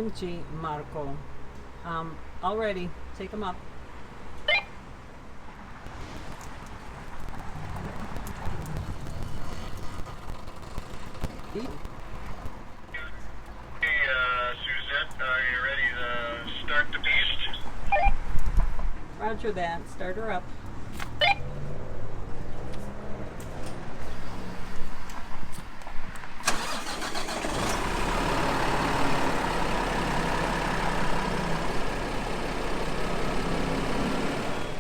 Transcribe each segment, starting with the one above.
OMG, Marco. All ready. Take them up. Hey, Suzette, are you ready to start the beast? Roger that. Start her up.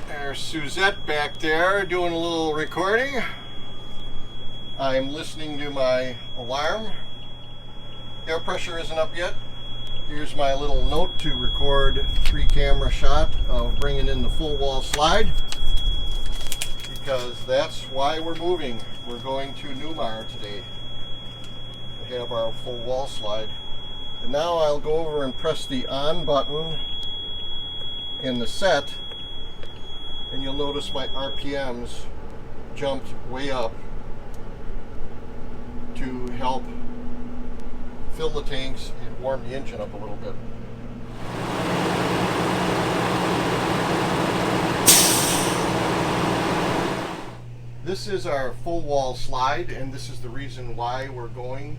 There's Suzette back there doing a little recording. I'm listening to my alarm. Air pressure isn't up yet. Here's my little note to record 3-camera shot of bringing in the full wall slide, because that's why we're moving. We're going to Newmar today to have our full wall slide. And now I'll go over and press the on button in the set, and you'll notice my RPMs jumped way up to help fill the tanks and warm the engine up a little bit. This is our full wall slide, and this is the reason why we're going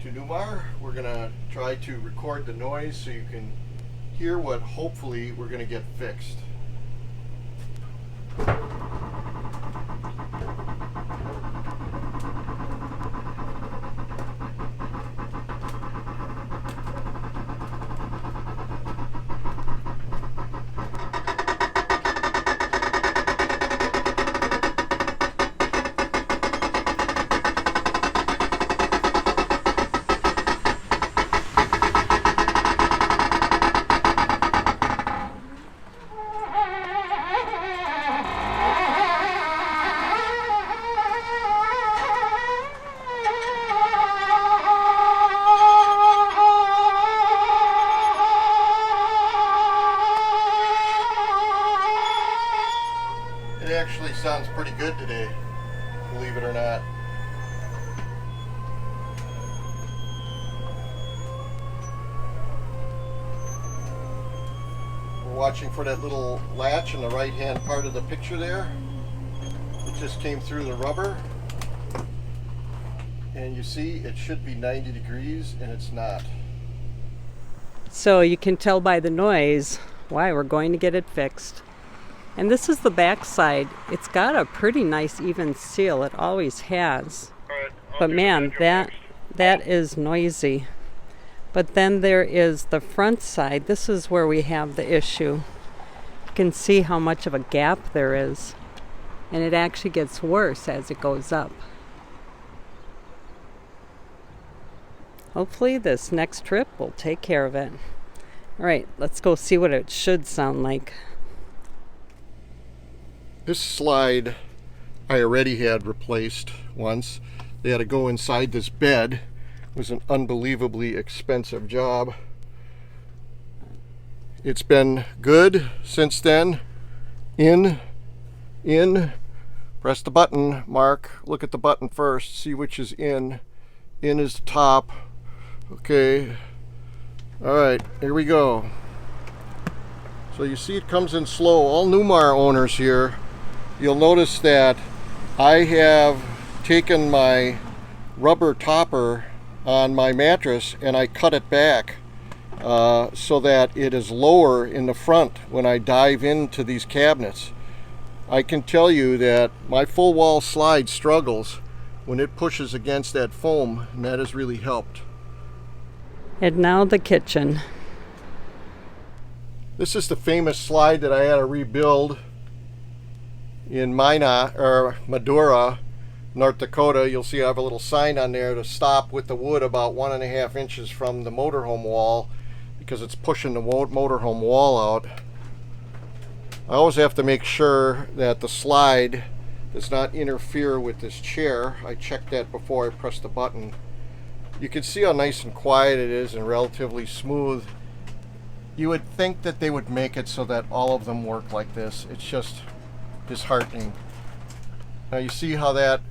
to Newmar. We're going to try to record the noise so you can hear what hopefully we're going to get fixed. It actually sounds pretty good today, believe it or not. We're watching for that little latch in the right hand part of the picture there. It just came through the rubber. And you see it should be 90 degrees and it's not. So you can tell by the noise why we're going to get it fixed. And this is the back side. It's got a pretty nice even seal. It always has. But man, that is noisy. But then there is the front side. This is where we have the issue. You can see how much of a gap there is. And it actually gets worse as it goes up. Hopefully this next trip will take care of it. All right, let's go see what it should sound like. This slide I already had replaced once. They had to go inside this bed. It was an unbelievably expensive job. It's been good since then. In. Press the button, Mark. Look at the button first. See which is in. In is the top. Okay. All right, here we go. So you see it comes in slow. All Newmar owners here, you'll notice that I have taken my rubber topper on my mattress and I cut it back so that it is lower in the front when I dive into these cabinets. I can tell you that my full wall slide struggles when it pushes against that foam, and that has really helped. And now the kitchen. This is the famous slide that I had to rebuild in Medora, North Dakota. You'll see I have a little sign on there to stop with the wood about 1.5 inches from the motorhome wall because it's pushing the motorhome wall out. I always have to make sure that the slide does not interfere with this chair. I check that before I press the button. You can see how nice and quiet it is and relatively smooth. You would think that they would make it so that all of them work like this. It's just disheartening. Now you see how that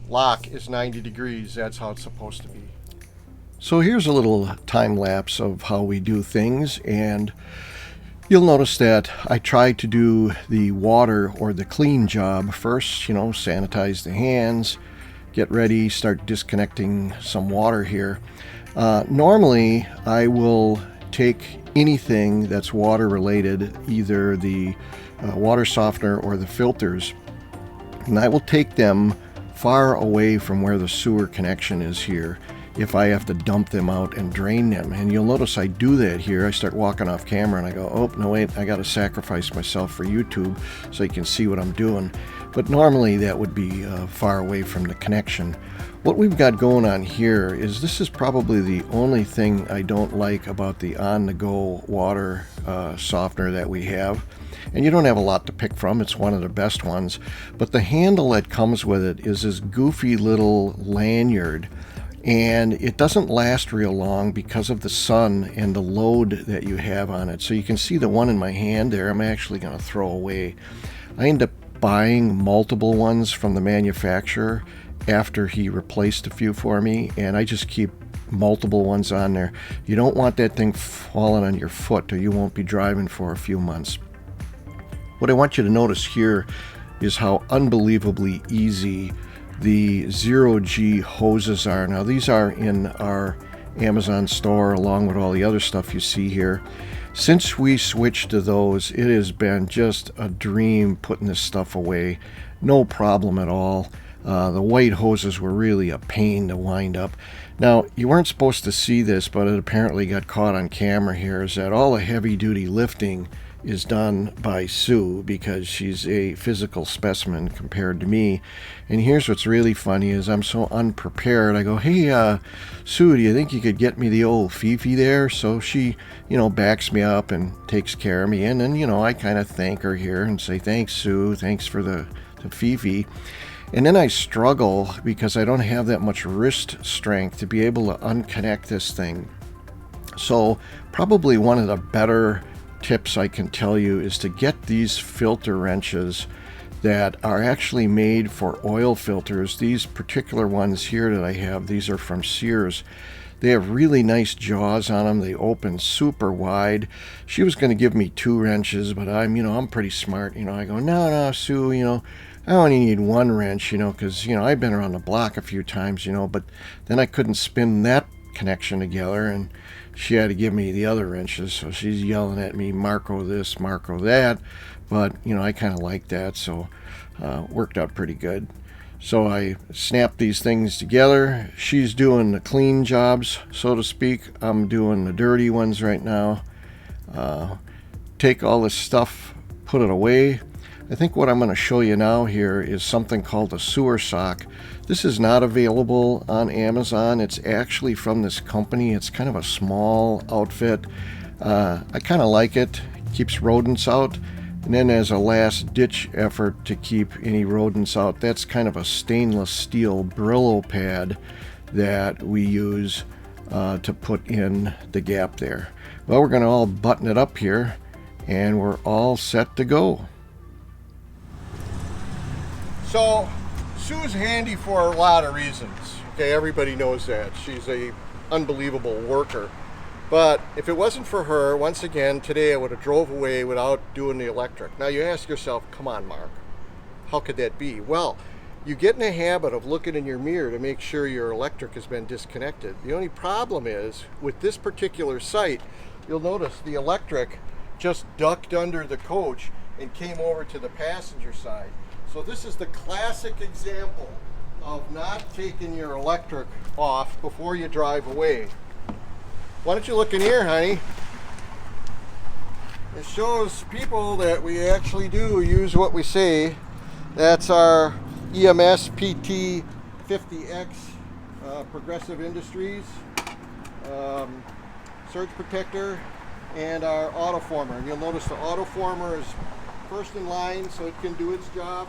lock is 90 degrees. That's how it's supposed to be. So here's a little time lapse of how we do things, and you'll notice that I try to do the water or the clean job first, sanitize the hands, get ready, start disconnecting some water here. Normally I will take anything that's water related, either the water softener or the filters, and I will take them far away from where the sewer connection is here if I have to dump them out and drain them. And you'll notice I do that here. I start walking off camera and I go, oh, no, wait, I got to sacrifice myself for YouTube so you can see what I'm doing. But normally that would be far away from the connection. What we've got going on here is this is probably the only thing I don't like about the on-the-go water softener that we have. And you don't have a lot to pick from. It's one of the best ones. But the handle that comes with it is this goofy little lanyard. And it doesn't last real long because of the sun and the load that you have on it. So you can see the one in my hand there, I'm actually going to throw away. I end up buying multiple ones from the manufacturer after he replaced a few for me, and I just keep multiple ones on there. You don't want that thing falling on your foot or you won't be driving for a few months. What I want you to notice here is how unbelievably easy the 0G hoses are. Now these are in our Amazon store along with all the other stuff you see here. Since we switched to those, it has been just a dream putting this stuff away. No problem at all. The white hoses were really a pain to wind up. Now, you weren't supposed to see this, but it apparently got caught on camera here, is that all the heavy-duty lifting is done by Sue because she's a physical specimen compared to me. And here's what's really funny is I'm so unprepared. I go, hey, Sue, do you think you could get me the old Fifi there? So she, backs me up and takes care of me. And then, I kind of thank her here and say, thanks, Sue. Thanks for the Fifi. And then I struggle because I don't have that much wrist strength to be able to unconnect this thing. So probably one of the better tips I can tell you is to get these filter wrenches that are actually made for oil filters. These particular ones here that I have, these are from Sears. They have really nice jaws on them. They open super wide. She was going to give me 2 wrenches, but I'm pretty smart. I go, no, Sue, I only need 1 wrench, because, I've been around the block a few times, but then I couldn't spin that connection together, and she had to give me the other wrenches. So she's yelling at me, Marco this, Marco that. But, I kind of like that, so worked out pretty good. So I snapped these things together. She's doing the clean jobs, so to speak. I'm doing the dirty ones right now. Take all this stuff, put it away. I think what I'm going to show you now here is something called a sewer sock. This is not available on Amazon. It's actually from this company. It's kind of a small outfit. I kind of like it. Keeps rodents out. And then as a last ditch effort to keep any rodents out, that's kind of a stainless steel Brillo pad that we use to put in the gap there. Well, we're going to all button it up here and we're all set to go. So Sue's handy for a lot of reasons. Okay, everybody knows that. She's a unbelievable worker. But if it wasn't for her, once again, today I would have drove away without doing the electric. Now you ask yourself, come on, Mark, how could that be? Well, you get in the habit of looking in your mirror to make sure your electric has been disconnected. The only problem is, with this particular site, you'll notice the electric just ducked under the coach and came over to the passenger side. So this is the classic example of not taking your electric off before you drive away. Why don't you look in here, honey? It shows people that we actually do use what we say. That's our EMS PT 50X Progressive Industries surge protector and our autoformer. And you'll notice the autoformer is first in line so it can do its job.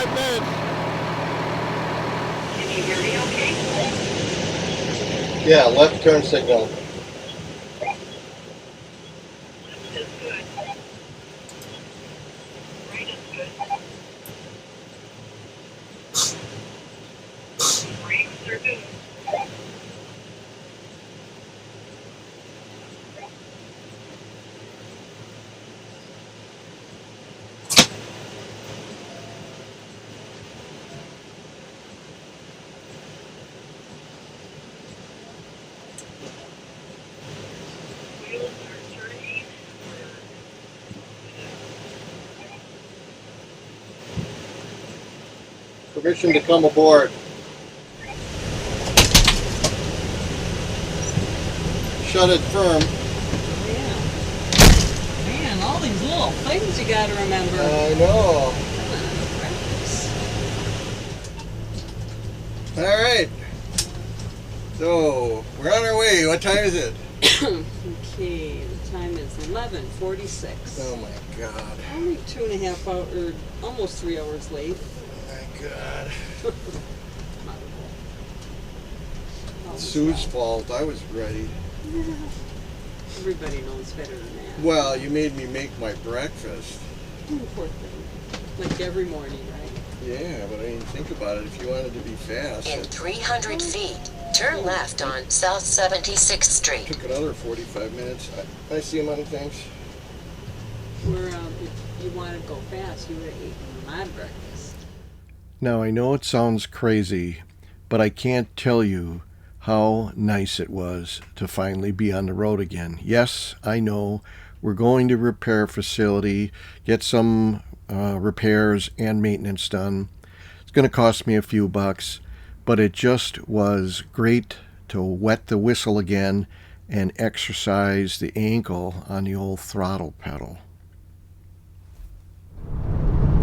45 minutes. Can you hear me okay? Yeah, left turn signal. Left is good. Right is good. Brakes are good. Wheels are turning. Permission to come aboard. Shut it firm. Yeah. Man, all these little things you gotta remember. I know. Practice. All right. So we're on our way. What time is it? Okay, the time is 11:46. Oh my God. Only 2.5 hours, or almost 3 hours late. Oh my God. Almost Sue's that. fault. I was ready. Everybody knows better than that. Well, you made me make my breakfast. Poor thing. Like every morning, right? Yeah, but I mean, think about it. If you wanted to be fast, In it 300 feet, turn left on South 76th Street. took another 45 minutes. I see him on things. Where if you want to go fast, you would have eaten my breakfast. Now, I know it sounds crazy, but I can't tell you how nice it was to finally be on the road again. Yes, I know we're going to repair facility, get some repairs and maintenance done. It's going to cost me a few bucks, but it just was great to wet the whistle again and exercise the ankle on the old throttle pedal.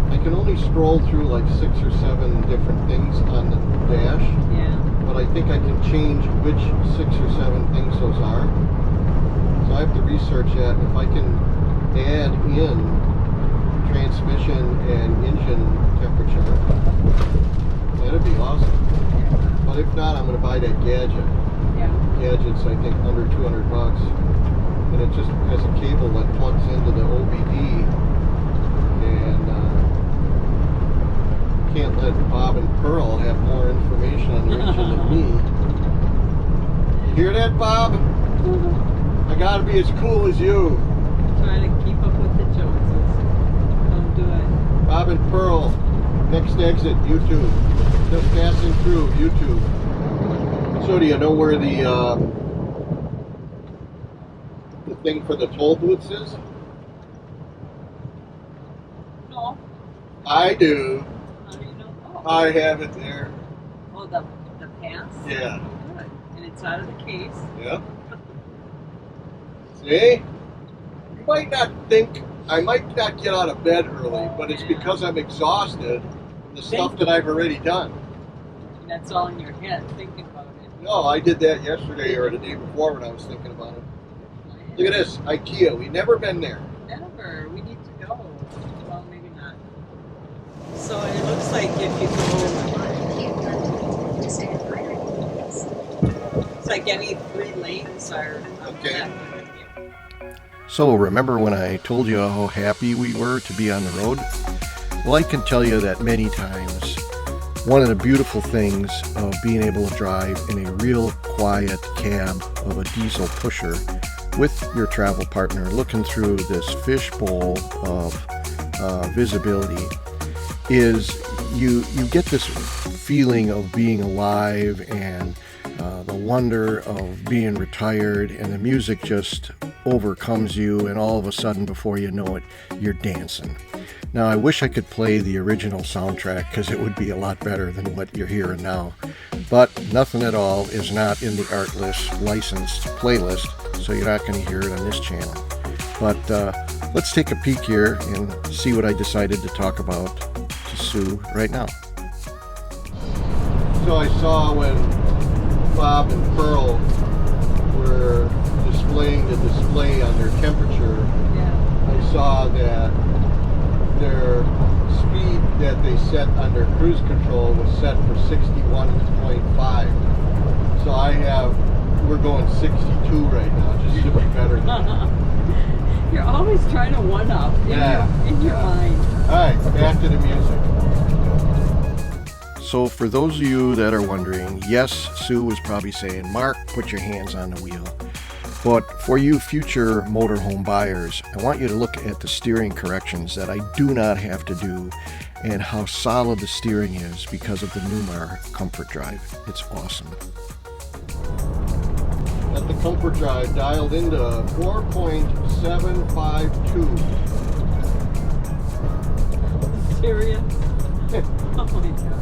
I can only scroll through like 6 or 7 different things on the dash, Yeah. but I think I can change which 6 or 7 things those are. So I have to research that. If I can add in transmission and engine temperature, that'd be awesome. But if not, I'm going to buy that gadget. Yeah. Gadget's, I think, under 200 bucks. And it just has a cable that plugs into the OBD. And can't let Bob and Pearl have more information on the engine than me. You hear that, Bob? I gotta be as cool as you. Trying to keep up with the Joneses. Don't do it. Bob and Pearl, next exit, YouTube. Just passing through, YouTube. So do you know where the thing for the toll booths is? No. I do. How do you know? Oh, I have it there. oh the pass? Yeah. Oh, good. And it's out of the case. Yep. See? You might not think, I might not get out of bed early, but it's because I'm exhausted from the stuff that I've already done. And that's all in your head, thinking about it. No, I did that yesterday or the day before when I was thinking about it. Look at this, IKEA. We've never been there. Never. We need to go. Well, maybe not. So it looks like if you go, it's like any 3 lanes are Okay. left. So remember when I told you how happy we were to be on the road? Well, I can tell you that many times. One of the beautiful things of being able to drive in a real quiet cab of a diesel pusher with your travel partner looking through this fishbowl of visibility is you get this feeling of being alive and the wonder of being retired, and the music just overcomes you, and all of a sudden, before you know it, you're dancing. Now, I wish I could play the original soundtrack because it would be a lot better than what you're hearing now. But nothing at all is not in the Artless licensed playlist, so you're not going to hear it on this channel. But let's take a peek here and see what I decided to talk about to Sue right now. So I saw when Bob and Pearl were displaying the display on their temperature, Yeah. I saw that their speed that they set under cruise control was set for 61.5. So we're going 62 right now, just to be better than that. You're always trying to one up in your mind. All right, back to the music. So for those of you that are wondering, yes, Sue was probably saying, Mark, put your hands on the wheel. But for you future motorhome buyers, I want you to look at the steering corrections that I do not have to do and how solid the steering is because of the Newmar Comfort Drive. It's awesome. Got the Comfort Drive dialed into 4.752. Serious? Oh my God.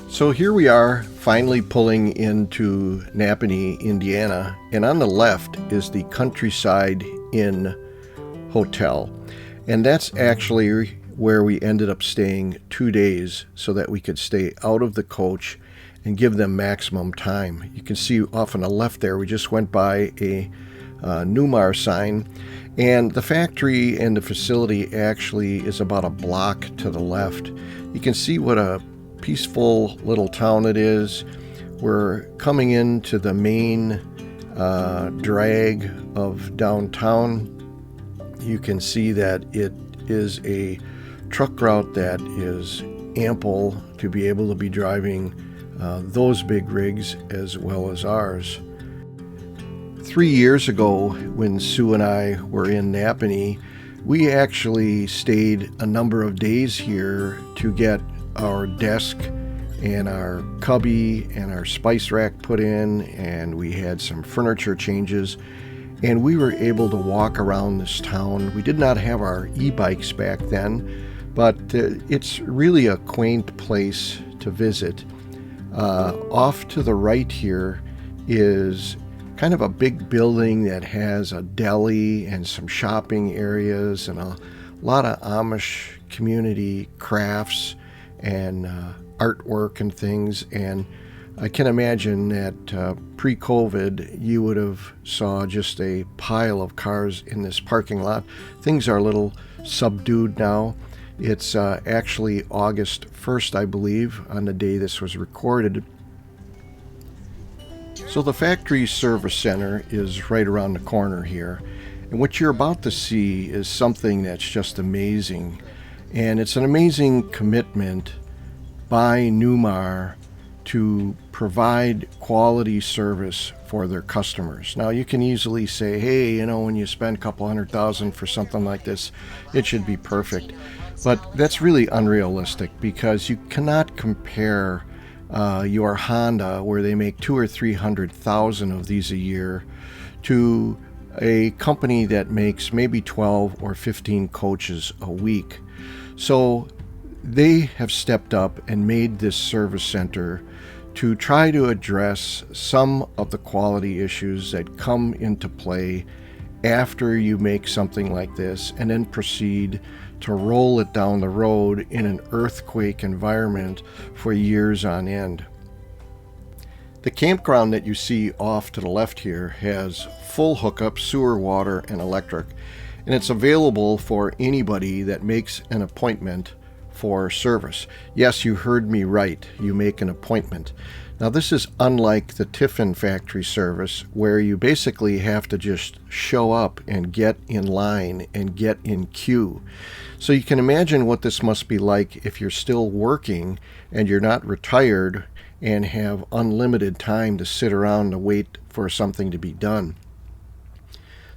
So here we are, finally pulling into Nappanee, Indiana, and on the left is the Countryside Inn Hotel. And that's actually where we ended up staying 2 days so that we could stay out of the coach and give them maximum time. You can see off on the left there, we just went by a Newmar sign, and the factory and the facility actually is about a block to the left. You can see what a peaceful little town it is. We're coming into the main drag of downtown. You can see that it is a truck route that is ample to be able to be driving those big rigs as well as ours. 3 years ago, when Sue and I were in Nappanee, we actually stayed a number of days here to get our desk and our cubby and our spice rack put in, and we had some furniture changes, and we were able to walk around this town. We did not have our e-bikes back then, but it's really a quaint place to visit. Off to the right here is kind of a big building that has a deli and some shopping areas and a lot of Amish community crafts and artwork and things. And I can imagine that pre-COVID you would have saw just a pile of cars in this parking lot. Things are a little subdued now. It's actually August 1st, I believe, on the day this was recorded. So the factory service center is right around the corner here. And what you're about to see is something that's just amazing. And it's an amazing commitment by Newmar to provide quality service for their customers. Now you can easily say, hey, you know, when you spend a couple $100,000 for something like this, it should be perfect. But that's really unrealistic, because you cannot compare your Honda, where they make 200,000 or 300,000 of these a year, to a company that makes maybe 12 or 15 coaches a week. So they have stepped up and made this service center to try to address some of the quality issues that come into play after you make something like this, and then proceed to roll it down the road in an earthquake environment for years on end. The campground that you see off to the left here has full hookup, sewer, water, and electric, and it's available for anybody that makes an appointment for service. Yes, you heard me right. You make an appointment. Now, this is unlike the Tiffin factory service, where you basically have to just show up and get in line and get in queue. So you can imagine what this must be like if you're still working and you're not retired and have unlimited time to sit around and wait for something to be done.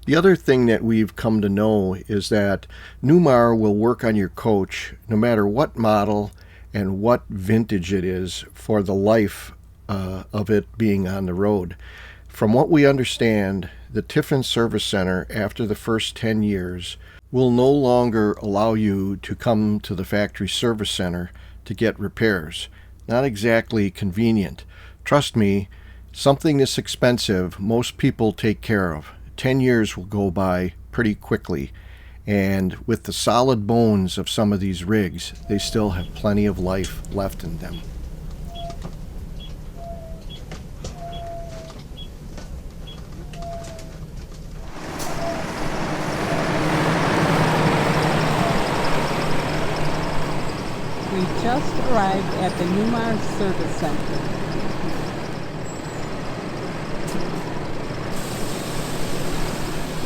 The other thing that we've come to know is that Newmar will work on your coach no matter what model and what vintage it is for the life of it being on the road. From what we understand, the Tiffin Service Center, after the first 10 years, will no longer allow you to come to the factory service center to get repairs. Not exactly convenient. Trust me, something this expensive, most people take care of. 10 years will go by pretty quickly, and with the solid bones of some of these rigs, they still have plenty of life left in them. just arrived at the Newmar Service Center.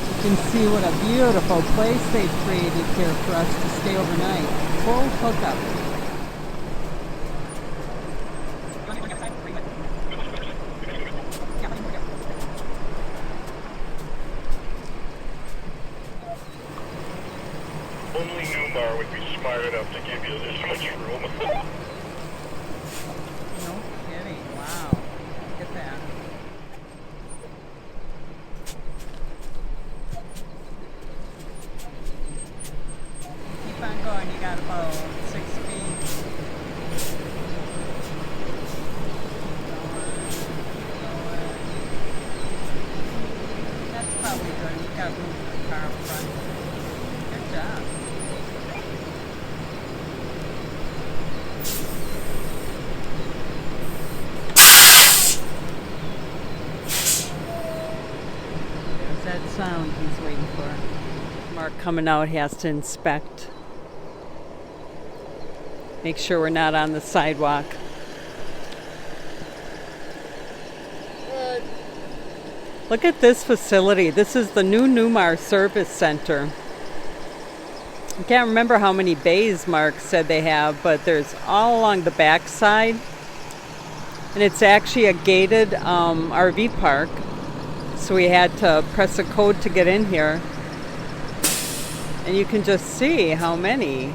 You can see what a beautiful place they've created here for us to stay overnight. Full hookup. Only Newmar would be smart enough to give you this much room. No kidding. Wow. Look at that. Keep on going. You got about 6 feet. That's probably good. You've got room for the car up front. Good job. There's that sound he's waiting for. Mark coming out has to inspect. Make sure we're not on the sidewalk. Look at this facility. This is the new Newmar Service Center. I can't remember how many bays Mark said they have, but there's all along the back side. And it's actually a gated RV park. So we had to press a code to get in here. And you can just see how many.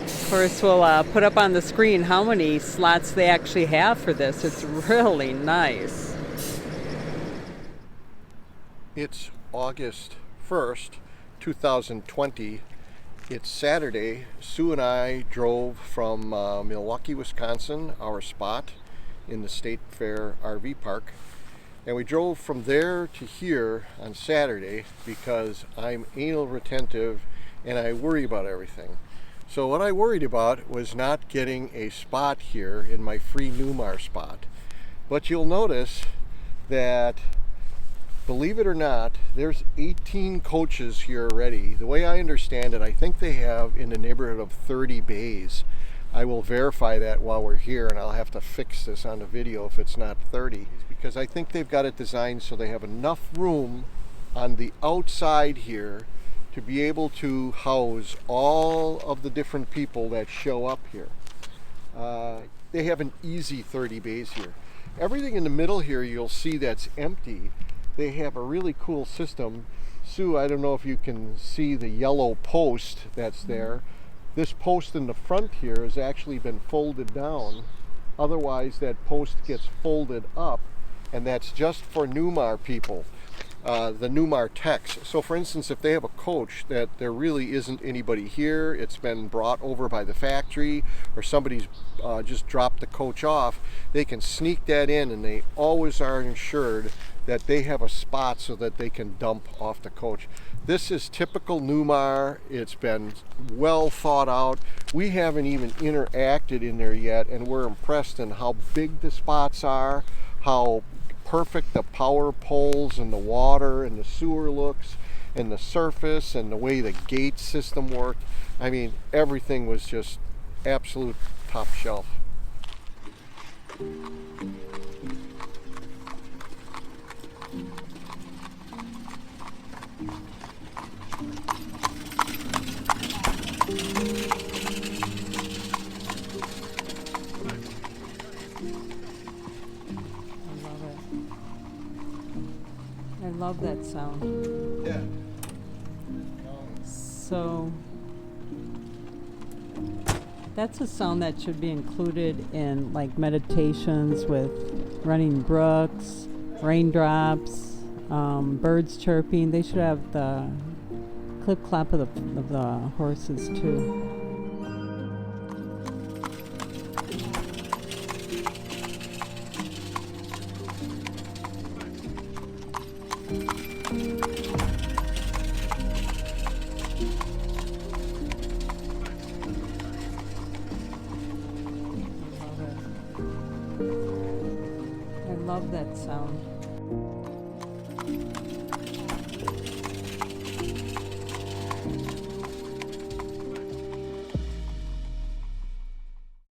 Of course, we'll put up on the screen how many slots they actually have for this. It's really nice. It's August 1st, 2020. It's Saturday. Sue and I drove from Milwaukee, Wisconsin, our spot in the State Fair RV Park. And we drove from there to here on Saturday because I'm anal retentive and I worry about everything. So what I worried about was not getting a spot here in my free Newmar spot. But you'll notice that, believe it or not, there's 18 coaches here already. The way I understand it, I think they have in the neighborhood of 30 bays. I will verify that while we're here, and I'll have to fix this on the video if it's not 30, because I think they've got it designed so they have enough room on the outside here to be able to house all of the different people that show up here. They have an easy 30 bays here. Everything in the middle here you'll see that's empty. They have a really cool system. Sue, I don't know if you can see the yellow post that's there. This post in the front here has actually been folded down. Otherwise that post gets folded up, and that's just for Newmar people, the Newmar techs. So for instance, if they have a coach that there really isn't anybody here, it's been brought over by the factory, or somebody's just dropped the coach off, they can sneak that in, and they always are insured that they have a spot so that they can dump off the coach. This is typical Newmar. It's been well thought out. We haven't even interacted in there yet, and we're impressed in how big the spots are, how perfect the power poles and the water and the sewer looks, and the surface and the way the gate system worked. I mean, everything was just absolute top shelf. I love that sound. Yeah. So that's a sound that should be included in like meditations with running brooks, raindrops, birds chirping. They should have the clip clop of the horses too. I love that sound.